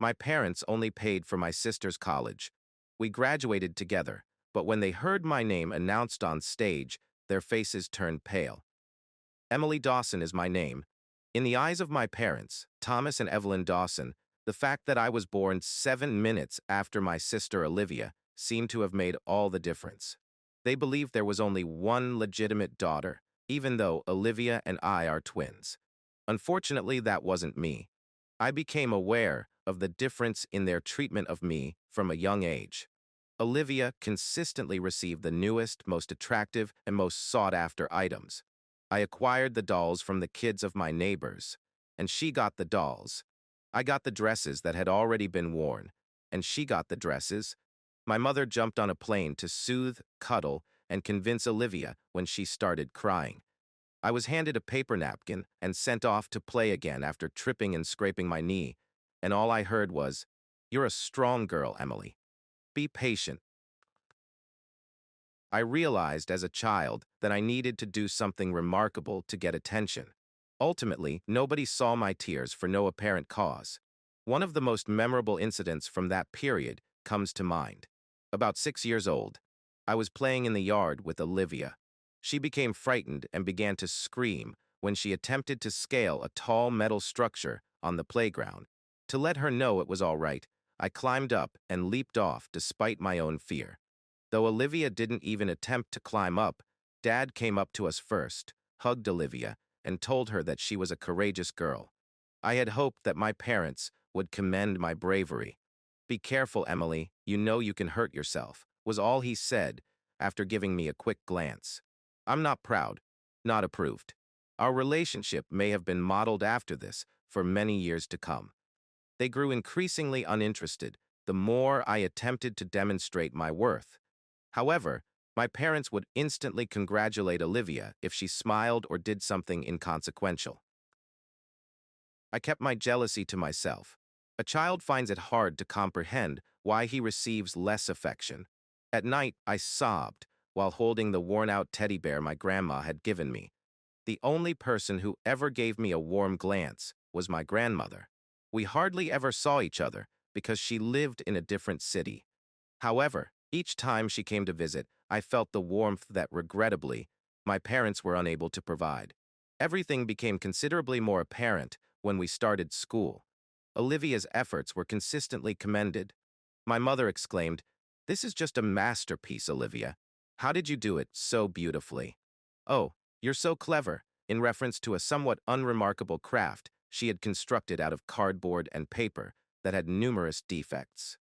My parents only paid for my sister's college. We graduated together, but when they heard my name announced on stage, their faces turned pale. Emily Dawson is my name. In the eyes of my parents, Thomas and Evelyn Dawson, the fact that I was born 7 minutes after my sister Olivia seemed to have made all the difference. They believed there was only one legitimate daughter, even though Olivia and I are twins. Unfortunately, that wasn't me. I became aware of the difference in their treatment of me from a young age. Olivia consistently received the newest, most attractive, and most sought-after items. I acquired the dolls from the kids of my neighbors, and she got the dolls. I got the dresses that had already been worn, and she got the dresses. My mother jumped on a plane to soothe, cuddle, and convince Olivia when she started crying. I was handed a paper napkin and sent off to play again after tripping and scraping my knee, and all I heard was, "You're a strong girl, Emily. Be patient." I realized as a child that I needed to do something remarkable to get attention. Ultimately, nobody saw my tears for no apparent cause. One of the most memorable incidents from that period comes to mind. About 6 years old, I was playing in the yard with Olivia. She became frightened and began to scream when she attempted to scale a tall metal structure on the playground. To let her know it was all right, I climbed up and leaped off despite my own fear. Though Olivia didn't even attempt to climb up, Dad came up to us first, hugged Olivia, and told her that she was a courageous girl. I had hoped that my parents would commend my bravery. "Be careful, Emily, you know you can hurt yourself," was all he said after giving me a quick glance. I'm not proud, not approved. Our relationship may have been modeled after this for many years to come. They grew increasingly uninterested the more I attempted to demonstrate my worth. However, my parents would instantly congratulate Olivia if she smiled or did something inconsequential. I kept my jealousy to myself. A child finds it hard to comprehend why he receives less affection. At night, I sobbed while holding the worn-out teddy bear my grandma had given me. The only person who ever gave me a warm glance was my grandmother. We hardly ever saw each other because she lived in a different city. However, each time she came to visit, I felt the warmth that, regrettably, my parents were unable to provide. Everything became considerably more apparent when we started school. Olivia's efforts were consistently commended. My mother exclaimed, "This is just a masterpiece, Olivia. How did you do it so beautifully?" "Oh, you're so clever," in reference to a somewhat unremarkable craft she had constructed out of cardboard and paper that had numerous defects.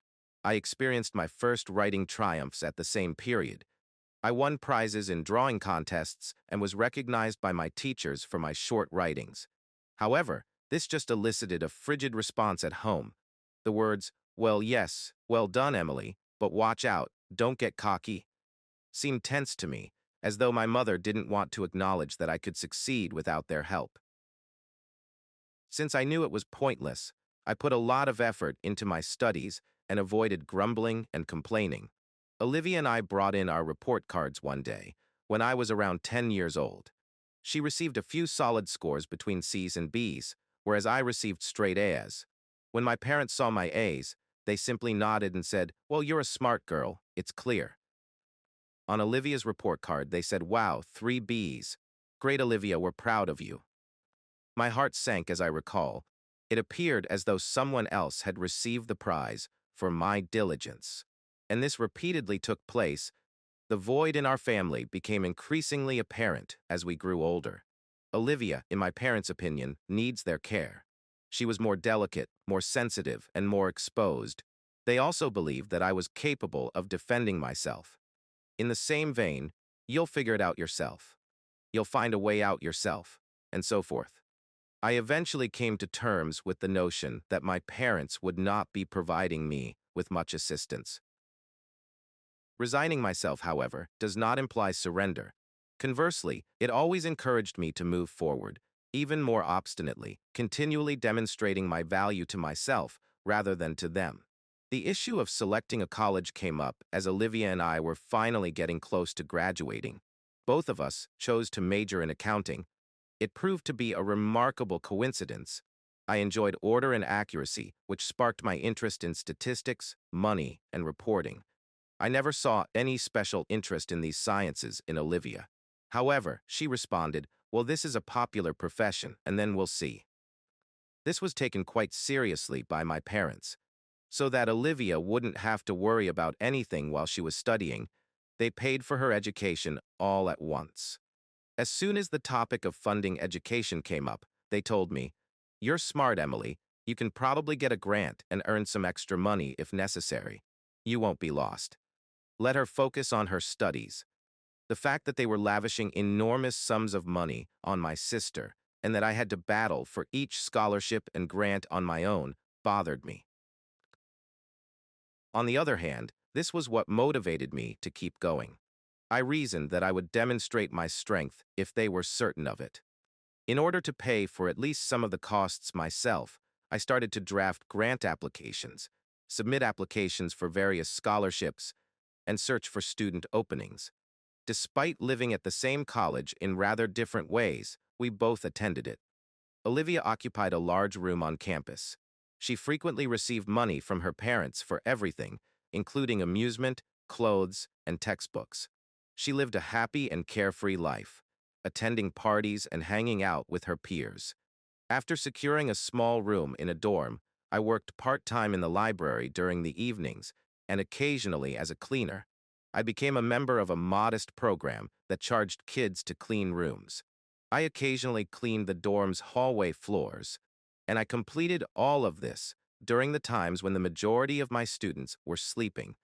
I experienced my first writing triumphs at the same period. I won prizes in drawing contests and was recognized by my teachers for my short writings. However, this just elicited a frigid response at home. The words, "Well, yes, well done, Emily, but watch out, don't get cocky," seemed tense to me, as though my mother didn't want to acknowledge that I could succeed without their help. Since I knew it was pointless, I put a lot of effort into my studies and avoided grumbling and complaining. Olivia and I brought in our report cards one day, when I was around 10 years old. She received a few solid scores between C's and B's, whereas I received straight A's. When my parents saw my A's, they simply nodded and said, "Well, you're a smart girl, it's clear." On Olivia's report card, they said, "Wow, 3 B's. Great, Olivia, we're proud of you." My heart sank as I recall. It appeared as though someone else had received the prize for my diligence. And this repeatedly took place. The void in our family became increasingly apparent as we grew older. Olivia, in my parents' opinion, needs their care. She was more delicate, more sensitive, and more exposed. They also believed that I was capable of defending myself. In the same vein, "You'll figure it out yourself. You'll find a way out yourself," and so forth. I eventually came to terms with the notion that my parents would not be providing me with much assistance. Resigning myself, however, does not imply surrender. Conversely, it always encouraged me to move forward, even more obstinately, continually demonstrating my value to myself rather than to them. The issue of selecting a college came up as Olivia and I were finally getting close to graduating. Both of us chose to major in accounting. It proved to be a remarkable coincidence. I enjoyed order and accuracy, which sparked my interest in statistics, money, and reporting. I never saw any special interest in these sciences in Olivia. However, she responded, well, this is a popular profession, and then we'll see. This was taken quite seriously by my parents. So that Olivia wouldn't have to worry about anything while she was studying, they paid for her education all at once. As soon as the topic of funding education came up, they told me, you're smart, Emily. You can probably get a grant and earn some extra money if necessary. You won't be lost. Let her focus on her studies. The fact that they were lavishing enormous sums of money on my sister and that I had to battle for each scholarship and grant on my own bothered me. On the other hand, this was what motivated me to keep going. I reasoned that I would demonstrate my strength if they were certain of it. In order to pay for at least some of the costs myself, I started to draft grant applications, submit applications for various scholarships, and search for student openings. Despite living at the same college in rather different ways, we both attended it. Olivia occupied a large room on campus. She frequently received money from her parents for everything, including amusement, clothes, and textbooks. She lived a happy and carefree life, attending parties and hanging out with her peers. After securing a small room in a dorm, I worked part-time in the library during the evenings and occasionally as a cleaner. I became a member of a modest program that charged kids to clean rooms. I occasionally cleaned the dorm's hallway floors, and I completed all of this during the times when the majority of my students were sleeping.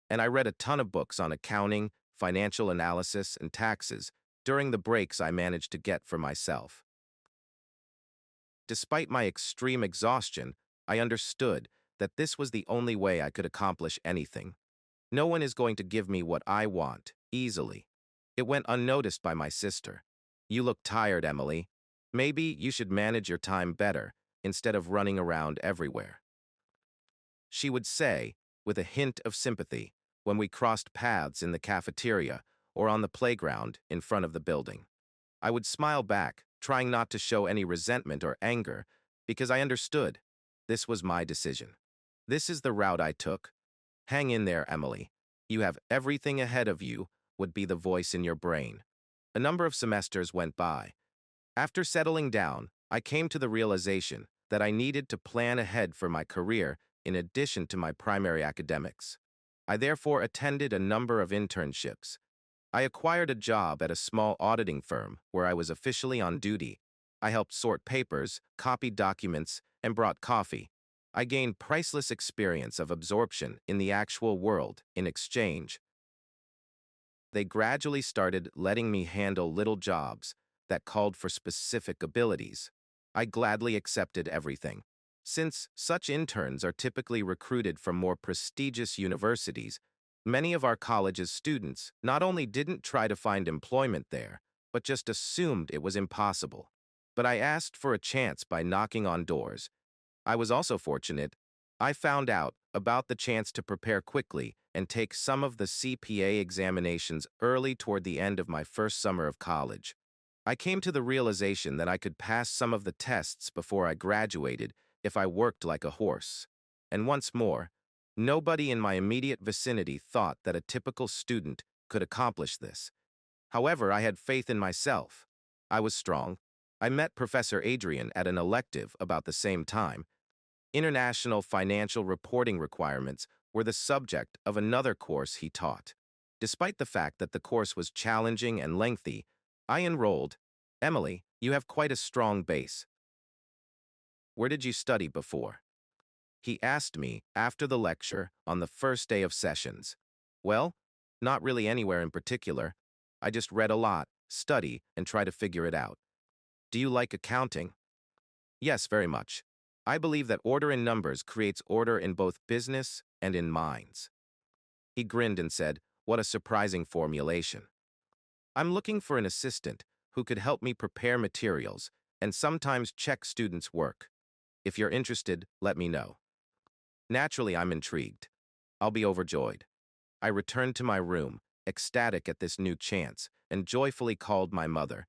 And I read a ton of books on accounting, financial analysis, and taxes during the breaks I managed to get for myself. Despite my extreme exhaustion, I understood that this was the only way I could accomplish anything. No one is going to give me what I want, easily. It went unnoticed by my sister. You look tired, Emily. Maybe you should manage your time better instead of running around everywhere. She would say, with a hint of sympathy, when we crossed paths in the cafeteria or on the playground in front of the building. I would smile back, trying not to show any resentment or anger, because I understood. This was my decision. This is the route I took. Hang in there, Emily. You have everything ahead of you, would be the voice in your brain. A number of semesters went by. After settling down, I came to the realization that I needed to plan ahead for my career in addition to my primary academics. I therefore attended a number of internships. I acquired a job at a small auditing firm where I was officially on duty. I helped sort papers, copied documents, and brought coffee. I gained priceless experience of absorption in the actual world in exchange. They gradually started letting me handle little jobs that called for specific abilities. I gladly accepted everything. Since such interns are typically recruited from more prestigious universities, many of our college's students not only didn't try to find employment there, but just assumed it was impossible. But I asked for a chance by knocking on doors. I was also fortunate. I found out about the chance to prepare quickly and take some of the CPA examinations early toward the end of my first summer of college. I came to the realization that I could pass some of the tests before I graduated if I worked like a horse. And once more, nobody in my immediate vicinity thought that a typical student could accomplish this. However, I had faith in myself. I was strong. I met Professor Adrian at an elective about the same time. International financial reporting requirements were the subject of another course he taught. Despite the fact that the course was challenging and lengthy, I enrolled. Emily, you have quite a strong base. Where did you study before? He asked me after the lecture on the first day of sessions. Well, not really anywhere in particular. I just read a lot, study, and try to figure it out. Do you like accounting? Yes, very much. I believe that order in numbers creates order in both business and in minds. He grinned and said, what a surprising formulation. I'm looking for an assistant who could help me prepare materials and sometimes check students' work. If you're interested, let me know. Naturally, I'm intrigued. I'll be overjoyed. I returned to my room, ecstatic at this new chance, and joyfully called my mother.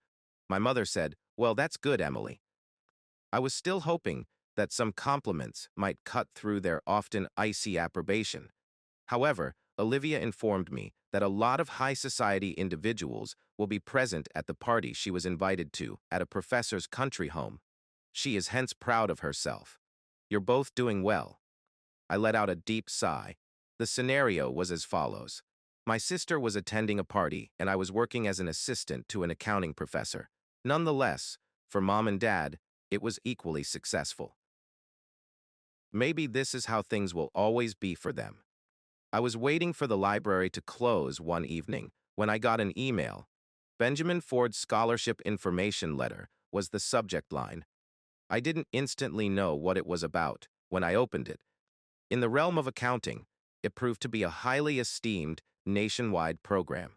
My mother said, well, that's good, Emily. I was still hoping that some compliments might cut through their often icy approbation. However, Olivia informed me that a lot of high society individuals will be present at the party she was invited to at a professor's country home. She is hence proud of herself. You're both doing well. I let out a deep sigh. The scenario was as follows. My sister was attending a party, and I was working as an assistant to an accounting professor. Nonetheless, for Mom and Dad, it was equally successful. Maybe this is how things will always be for them. I was waiting for the library to close one evening when I got an email. Benjamin Ford's Scholarship Information Letter was the subject line. I didn't instantly know what it was about when I opened it. In the realm of accounting, it proved to be a highly esteemed nationwide program.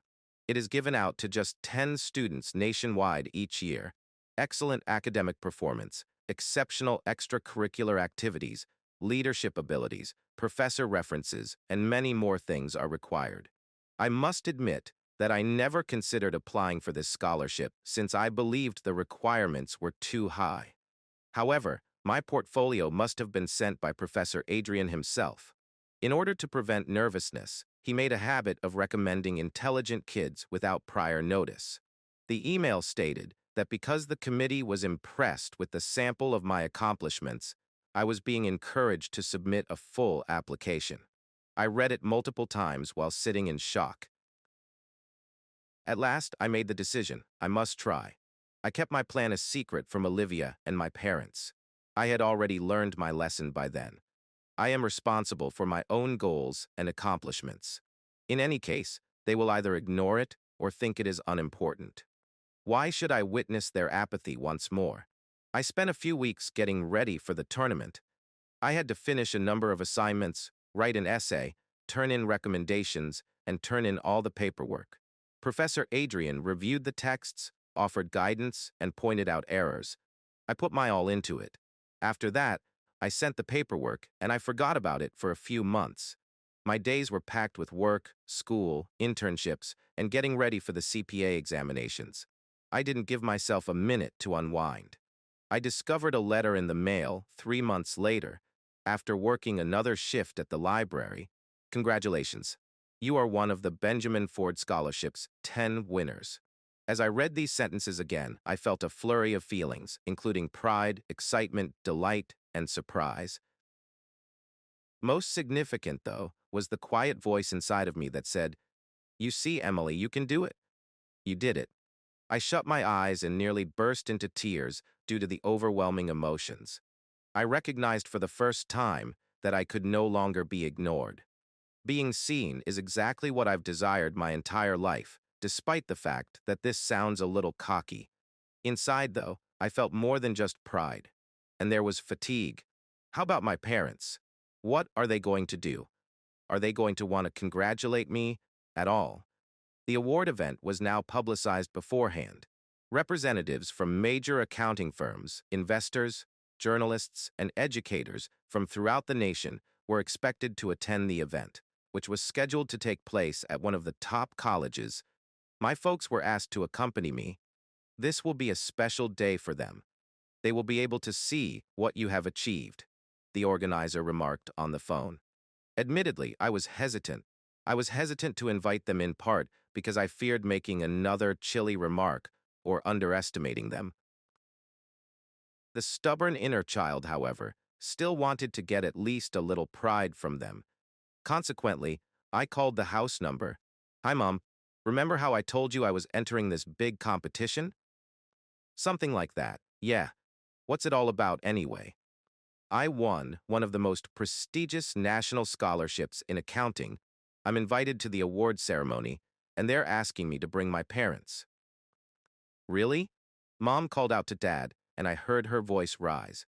It is given out to just 10 students nationwide each year. Excellent academic performance, exceptional extracurricular activities, leadership abilities, professor references, and many more things are required. I must admit that I never considered applying for this scholarship since I believed the requirements were too high. However, my portfolio must have been sent by Professor Adrian himself. In order to prevent nervousness, he made a habit of recommending intelligent kids without prior notice. The email stated that because the committee was impressed with the sample of my accomplishments, I was being encouraged to submit a full application. I read it multiple times while sitting in shock. At last, I made the decision. I must try. I kept my plan a secret from Olivia and my parents. I had already learned my lesson by then. I am responsible for my own goals and accomplishments. In any case, they will either ignore it or think it is unimportant. Why should I witness their apathy once more? I spent a few weeks getting ready for the tournament. I had to finish a number of assignments, write an essay, turn in recommendations, and turn in all the paperwork. Professor Adrian reviewed the texts, offered guidance, and pointed out errors. I put my all into it. After that, I sent the paperwork, and I forgot about it for a few months. My days were packed with work, school, internships, and getting ready for the CPA examinations. I didn't give myself a minute to unwind. I discovered a letter in the mail 3 months later, after working another shift at the library. Congratulations. You are one of the Benjamin Ford Scholarship's 10 winners. As I read these sentences again, I felt a flurry of feelings, including pride, excitement, delight, and surprise. Most significant, though, was the quiet voice inside of me that said, "You see, Emily, you can do it. You did it." I shut my eyes and nearly burst into tears due to the overwhelming emotions. I recognized for the first time that I could no longer be ignored. Being seen is exactly what I've desired my entire life, despite the fact that this sounds a little cocky. Inside, though, I felt more than just pride. And there was fatigue. How about my parents? What are they going to do? Are they going to want to congratulate me at all? The award event was now publicized beforehand. Representatives from major accounting firms, investors, journalists, and educators from throughout the nation were expected to attend the event, which was scheduled to take place at one of the top colleges. My folks were asked to accompany me. This will be a special day for them. They will be able to see what you have achieved, the organizer remarked on the phone. Admittedly, I was hesitant. I was hesitant to invite them in part because I feared making another chilly remark or underestimating them. The stubborn inner child, however, still wanted to get at least a little pride from them. Consequently, I called the house number. "Hi, Mom. Remember how I told you I was entering this big competition?" Something like that. "Yeah. What's it all about anyway?" I won one of the most prestigious national scholarships in accounting. I'm invited to the award ceremony, and they're asking me to bring my parents. Really? Mom called out to Dad, and I heard her voice rise.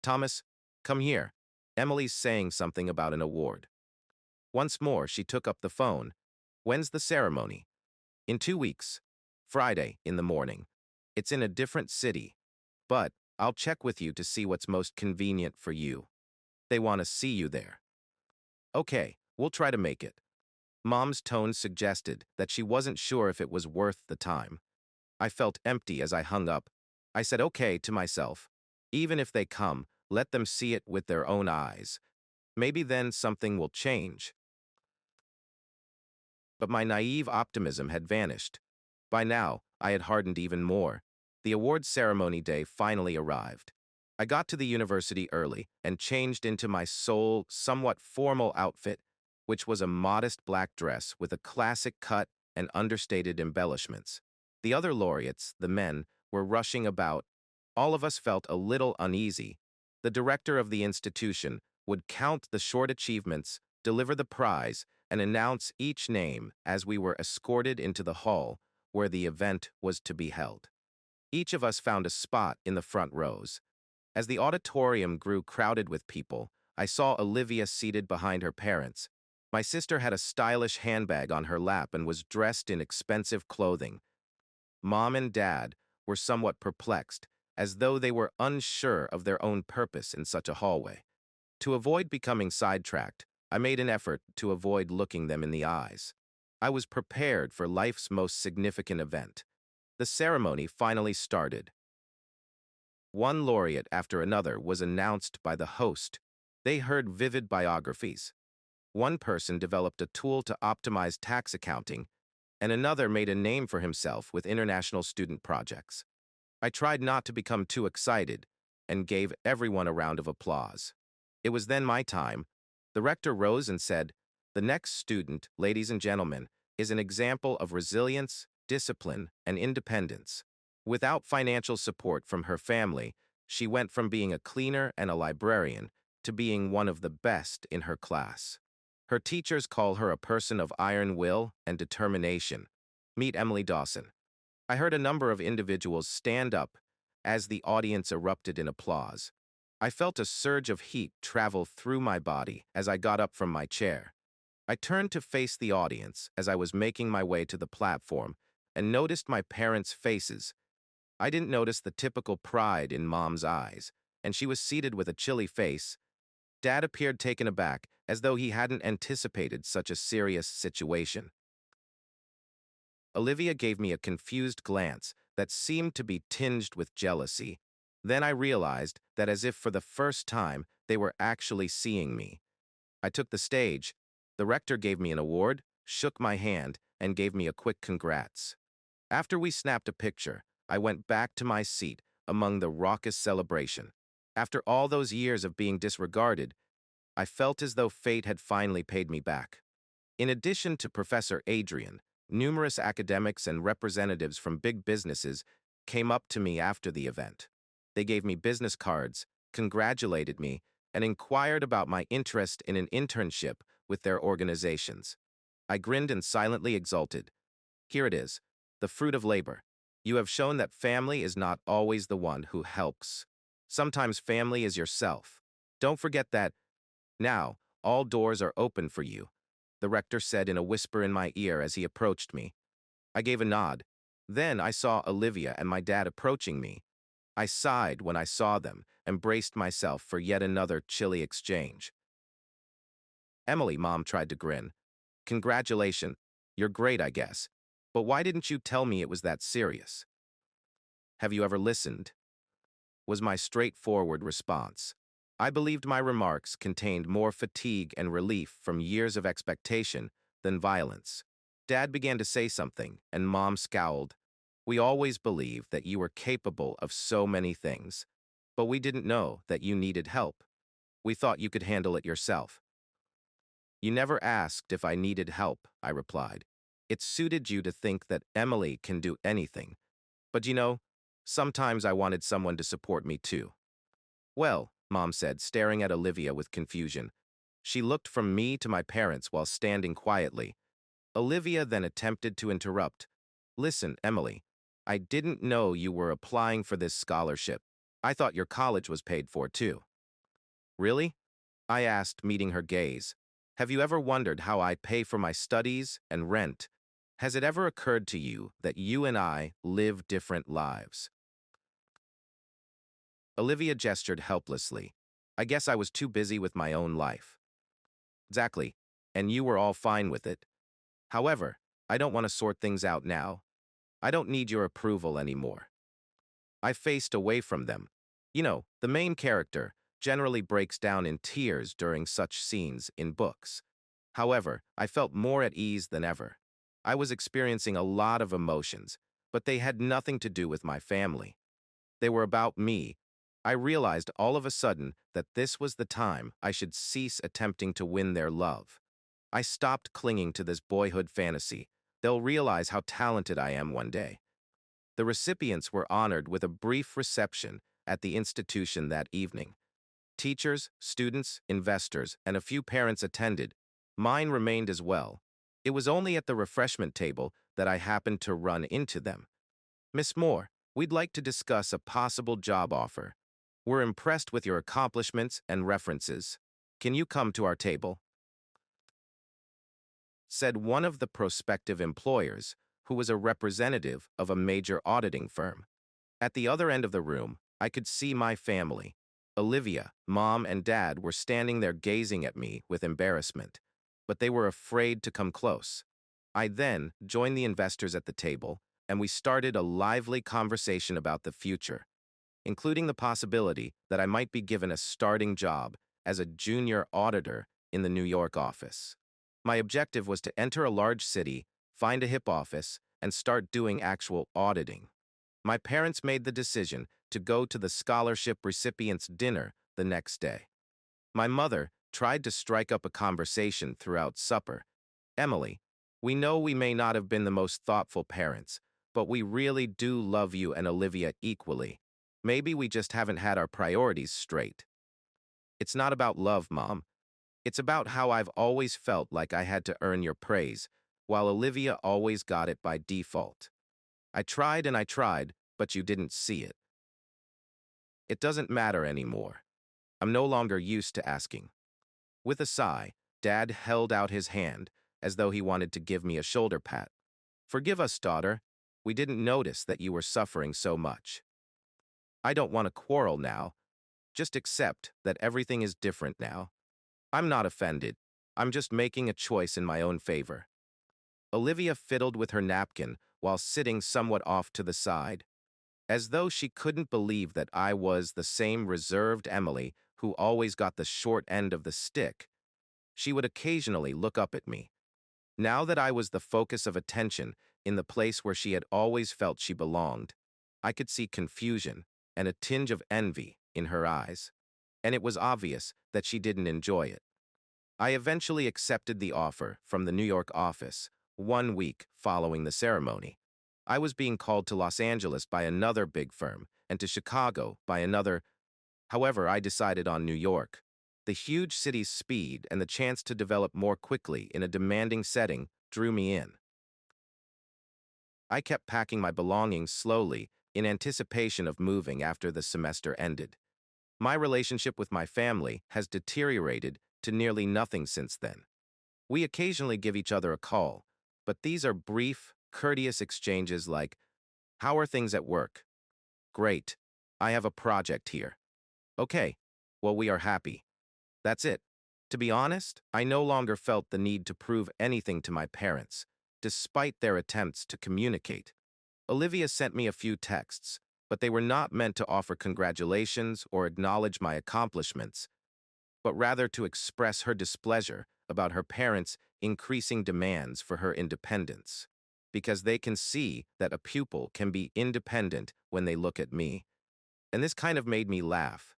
"Thomas, come here. Emily's saying something about an award." Once more, she took up the phone. "When's the ceremony?" "In 2 weeks. Friday in the morning. It's in a different city. But I'll check with you to see what's most convenient for you. They want to see you there." "Okay, we'll try to make it." Mom's tone suggested that she wasn't sure if it was worth the time. I felt empty as I hung up. I said okay to myself. Even if they come, Let them see it with their own eyes. Maybe then something will change. But my naive optimism had vanished. By now, I had hardened even more. The awards ceremony day finally arrived. I got to the university early and changed into my sole, somewhat formal outfit, which was a modest black dress with a classic cut and understated embellishments. The other laureates, the men, were rushing about. All of us felt a little uneasy. The director of the institution would count the short achievements, deliver the prize, and announce each name as we were escorted into the hall where the event was to be held. Each of us found a spot in the front rows. As the auditorium grew crowded with people, I saw Olivia seated behind her parents. My sister had a stylish handbag on her lap and was dressed in expensive clothing. Mom and Dad were somewhat perplexed, as though they were unsure of their own purpose in such a hallway. To avoid becoming sidetracked, I made an effort to avoid looking them in the eyes. I was prepared for life's most significant event. The ceremony finally started. One laureate after another was announced by the host. They heard vivid biographies. One person developed a tool to optimize tax accounting, and another made a name for himself with international student projects. I tried not to become too excited and gave everyone a round of applause. It was then my time. The rector rose and said, "The next student, ladies and gentlemen, is an example of resilience, discipline, and independence. Without financial support from her family, she went from being a cleaner and a librarian to being one of the best in her class. Her teachers call her a person of iron will and determination. Meet Emily Dawson." I heard a number of individuals stand up as the audience erupted in applause. I felt a surge of heat travel through my body as I got up from my chair. I turned to face the audience as I was making my way to the platform and noticed my parents' faces. I didn't notice the typical pride in Mom's eyes, and she was seated with a chilly face. Dad appeared taken aback, as though he hadn't anticipated such a serious situation. Olivia gave me a confused glance that seemed to be tinged with jealousy. Then I realized that as if for the first time, they were actually seeing me. I took the stage. The rector gave me an award, shook my hand, and gave me a quick congrats. After we snapped a picture, I went back to my seat among the raucous celebration. After all those years of being disregarded, I felt as though fate had finally paid me back. In addition to Professor Adrian, numerous academics and representatives from big businesses came up to me after the event. They gave me business cards, congratulated me, and inquired about my interest in an internship with their organizations. I grinned and silently exulted. Here it is, the fruit of labor. You have shown that family is not always the one who helps. Sometimes family is yourself. Don't forget that. Now, all doors are open for you, the rector said in a whisper in my ear as he approached me. I gave a nod. Then I saw Olivia and my dad approaching me. I sighed when I saw them and braced myself for yet another chilly exchange. "Emily," Mom tried to grin. "Congratulations. You're great, I guess. But why didn't you tell me it was that serious?" "Have you ever listened?" was my straightforward response. I believed my remarks contained more fatigue and relief from years of expectation than violence. Dad began to say something, and Mom scowled. "We always believed that you were capable of so many things, but we didn't know that you needed help. We thought you could handle it yourself." "You never asked if I needed help," I replied. "It suited you to think that Emily can do anything. But sometimes I wanted someone to support me too." "Well," Mom said, staring at Olivia with confusion. She looked from me to my parents while standing quietly. Olivia then attempted to interrupt. "Listen, Emily, I didn't know you were applying for this scholarship. I thought your college was paid for too." "Really?" I asked, meeting her gaze. "Have you ever wondered how I pay for my studies and rent? Has it ever occurred to you that you and I live different lives?" Olivia gestured helplessly. "I guess I was too busy with my own life." "Exactly, and you were all fine with it. However, I don't want to sort things out now. I don't need your approval anymore." I faced away from them. The main character, generally breaks down in tears during such scenes in books. However, I felt more at ease than ever. I was experiencing a lot of emotions, but they had nothing to do with my family. They were about me. I realized all of a sudden that this was the time I should cease attempting to win their love. I stopped clinging to this boyhood fantasy. They'll realize how talented I am one day. The recipients were honored with a brief reception at the institution that evening. Teachers, students, investors, and a few parents attended. Mine remained as well. It was only at the refreshment table that I happened to run into them. Miss Moore, we'd like to discuss a possible job offer. We're impressed with your accomplishments and references. Can you come to our table? Said one of the prospective employers, who was a representative of a major auditing firm. At the other end of the room, I could see my family. Olivia, Mom, and Dad were standing there gazing at me with embarrassment, but they were afraid to come close. I then joined the investors at the table, and we started a lively conversation about the future, including the possibility that I might be given a starting job as a junior auditor in the New York office. My objective was to enter a large city, find a hip office, and start doing actual auditing. My parents made the decision to go to the scholarship recipients' dinner the next day. My mother tried to strike up a conversation throughout supper. Emily, we know we may not have been the most thoughtful parents, but we really do love you and Olivia equally. Maybe we just haven't had our priorities straight. It's not about love, Mom. It's about how I've always felt like I had to earn your praise, while Olivia always got it by default. I tried and I tried, but you didn't see it. It doesn't matter anymore. I'm no longer used to asking. With a sigh, Dad held out his hand, as though he wanted to give me a shoulder pat. Forgive us, daughter. We didn't notice that you were suffering so much. I don't want to quarrel now. Just accept that everything is different now. I'm not offended. I'm just making a choice in my own favor. Olivia fiddled with her napkin while sitting somewhat off to the side, as though she couldn't believe that I was the same reserved Emily who always got the short end of the stick. She would occasionally look up at me. Now that I was the focus of attention in the place where she had always felt she belonged, I could see confusion and a tinge of envy in her eyes, and it was obvious that she didn't enjoy it. I eventually accepted the offer from the New York office 1 week following the ceremony. I was being called to Los Angeles by another big firm and to Chicago by another. However, I decided on New York. The huge city's speed and the chance to develop more quickly in a demanding setting drew me in. I kept packing my belongings slowly in anticipation of moving after the semester ended. My relationship with my family has deteriorated to nearly nothing since then. We occasionally give each other a call, but these are brief, courteous exchanges like, "How are things at work?" "Great. I have a project here." "Okay. Well, we are happy." That's it. To be honest, I no longer felt the need to prove anything to my parents, despite their attempts to communicate. Olivia sent me a few texts, but they were not meant to offer congratulations or acknowledge my accomplishments, but rather to express her displeasure about her parents' increasing demands for her independence, because they can see that a pupil can be independent when they look at me. And this kind of made me laugh.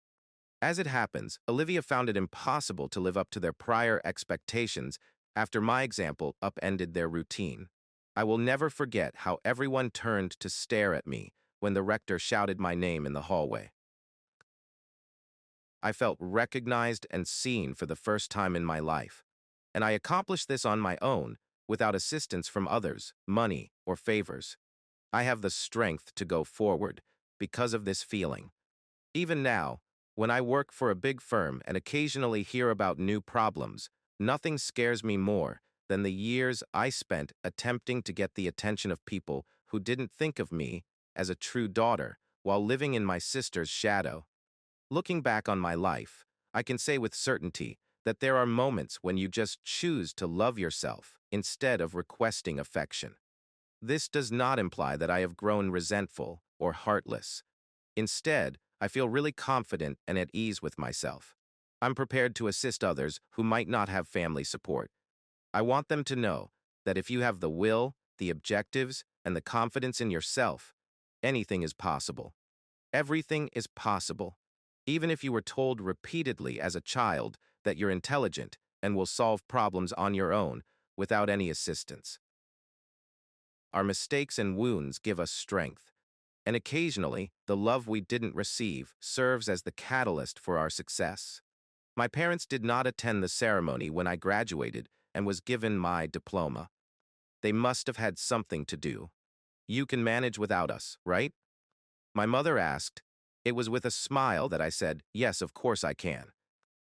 As it happens, Olivia found it impossible to live up to their prior expectations after my example upended their routine. I will never forget how everyone turned to stare at me when the rector shouted my name in the hallway. I felt recognized and seen for the first time in my life, and I accomplished this on my own, without assistance from others, money, or favors. I have the strength to go forward because of this feeling. Even now, when I work for a big firm and occasionally hear about new problems, nothing scares me more than the years I spent attempting to get the attention of people who didn't think of me as a true daughter while living in my sister's shadow. Looking back on my life, I can say with certainty that there are moments when you just choose to love yourself instead of requesting affection. This does not imply that I have grown resentful or heartless. Instead, I feel really confident and at ease with myself. I'm prepared to assist others who might not have family support. I want them to know that if you have the will, the objectives, and the confidence in yourself, anything is possible. Everything is possible. Even if you were told repeatedly as a child that you're intelligent and will solve problems on your own without any assistance. Our mistakes and wounds give us strength, and occasionally, the love we didn't receive serves as the catalyst for our success. My parents did not attend the ceremony when I graduated and was given my diploma. They must have had something to do. You can manage without us, right? My mother asked. It was with a smile that I said, yes, of course I can.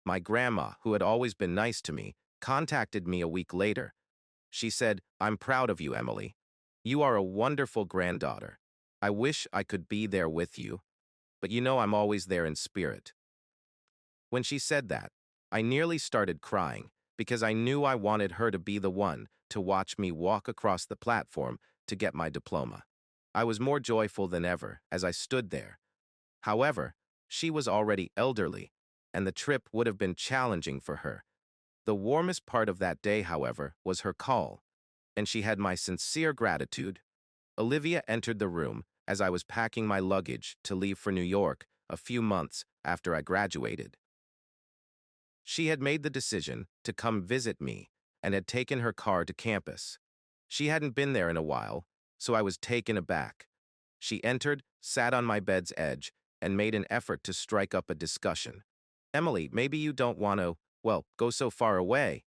My grandma, who had always been nice to me, contacted me a week later. She said, I'm proud of you, Emily. You are a wonderful granddaughter. I wish I could be there with you, but you know I'm always there in spirit. When she said that, I nearly started crying because I knew I wanted her to be the one to watch me walk across the platform to get my diploma. I was more joyful than ever as I stood there. However, she was already elderly, and the trip would have been challenging for her. The warmest part of that day, however, was her call, and she had my sincere gratitude. Olivia entered the room as I was packing my luggage to leave for New York a few months after I graduated. She had made the decision to come visit me and had taken her car to campus. She hadn't been there in a while, so I was taken aback. She entered, sat on my bed's edge, and made an effort to strike up a discussion. Emily, maybe you don't want to, well, go so far away.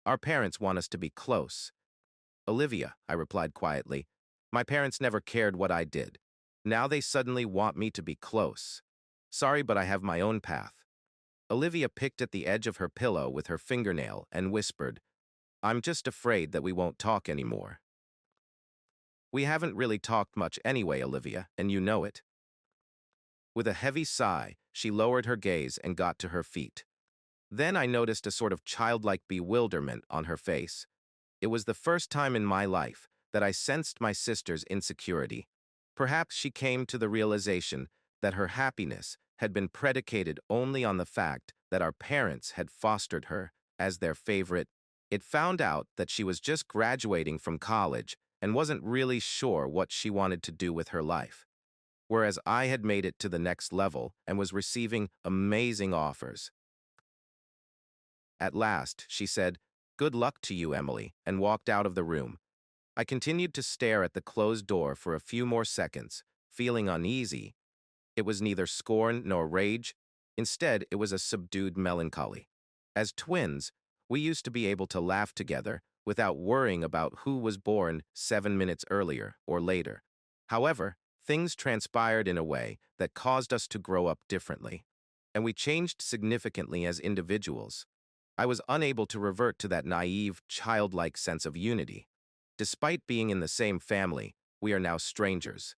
Our parents want us to be close. Olivia, I replied quietly, my parents never cared what I did. Now they suddenly want me to be close. Sorry, but I have my own path. Olivia picked at the edge of her pillow with her fingernail and whispered, I'm just afraid that we won't talk anymore. We haven't really talked much anyway, Olivia, and you know it. With a heavy sigh, she lowered her gaze and got to her feet. Then I noticed a sort of childlike bewilderment on her face. It was the first time in my life that I sensed my sister's insecurity. Perhaps she came to the realization that her happiness had been predicated only on the fact that our parents had fostered her as their favorite. It found out that she was just graduating from college and wasn't really sure what she wanted to do with her life. Whereas I had made it to the next level and was receiving amazing offers. At last, she said, Good luck to you, Emily, and walked out of the room. I continued to stare at the closed door for a few more seconds, feeling uneasy. It was neither scorn nor rage. Instead, it was a subdued melancholy. As twins, we used to be able to laugh together without worrying about who was born 7 minutes earlier or later. However, things transpired in a way that caused us to grow up differently, and we changed significantly as individuals. I was unable to revert to that naive, childlike sense of unity. Despite being in the same family, we are now strangers.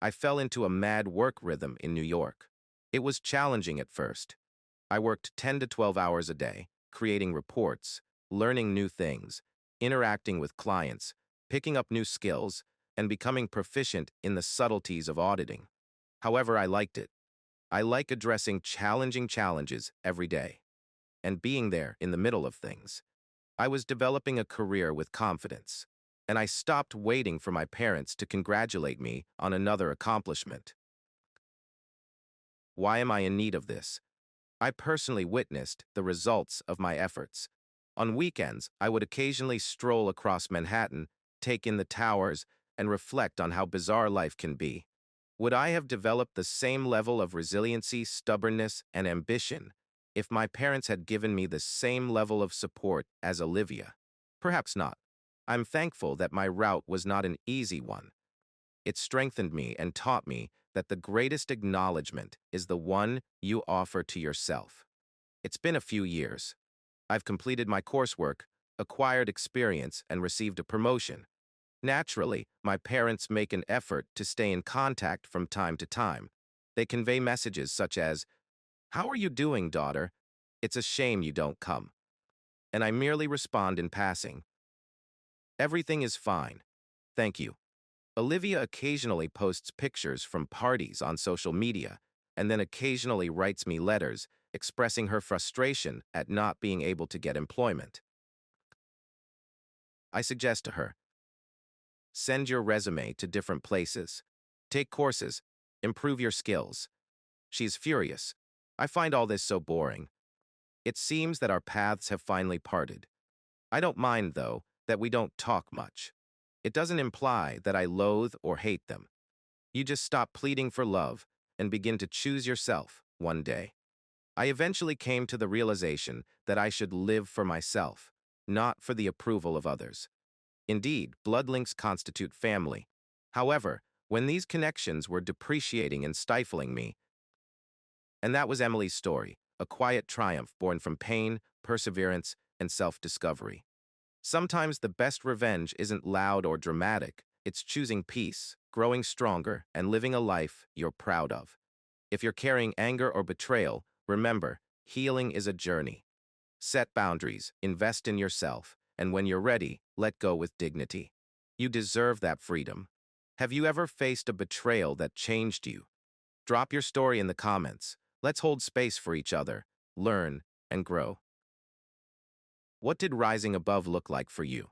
I fell into a mad work rhythm in New York. It was challenging at first. I worked 10 to 12 hours a day, creating reports, learning new things, interacting with clients, picking up new skills, and becoming proficient in the subtleties of auditing. However, I liked it. I like addressing challenging challenges every day and being there in the middle of things. I was developing a career with confidence, and I stopped waiting for my parents to congratulate me on another accomplishment. Why am I in need of this? I personally witnessed the results of my efforts. On weekends, I would occasionally stroll across Manhattan, take in the towers, and reflect on how bizarre life can be. Would I have developed the same level of resiliency, stubbornness, and ambition if my parents had given me the same level of support as Olivia? Perhaps not. I'm thankful that my route was not an easy one. It strengthened me and taught me that the greatest acknowledgement is the one you offer to yourself. It's been a few years. I've completed my coursework, acquired experience, and received a promotion. Naturally, my parents make an effort to stay in contact from time to time. They convey messages such as, How are you doing, daughter? It's a shame you don't come. And I merely respond in passing. Everything is fine. Thank you. Olivia occasionally posts pictures from parties on social media, and then occasionally writes me letters expressing her frustration at not being able to get employment. I suggest to her, send your resume to different places. Take courses. Improve your skills. She's furious. I find all this so boring. It seems that our paths have finally parted. I don't mind, though, that we don't talk much. It doesn't imply that I loathe or hate them. You just stop pleading for love and begin to choose yourself one day. I eventually came to the realization that I should live for myself, not for the approval of others. Indeed, blood links constitute family. However, when these connections were depreciating and stifling me, and that was Emily's story, a quiet triumph born from pain, perseverance, and self-discovery. Sometimes the best revenge isn't loud or dramatic. It's choosing peace, growing stronger, and living a life you're proud of. If you're carrying anger or betrayal, remember, healing is a journey. Set boundaries, invest in yourself, and when you're ready, let go with dignity. You deserve that freedom. Have you ever faced a betrayal that changed you? Drop your story in the comments. Let's hold space for each other, learn, and grow. What did rising above look like for you?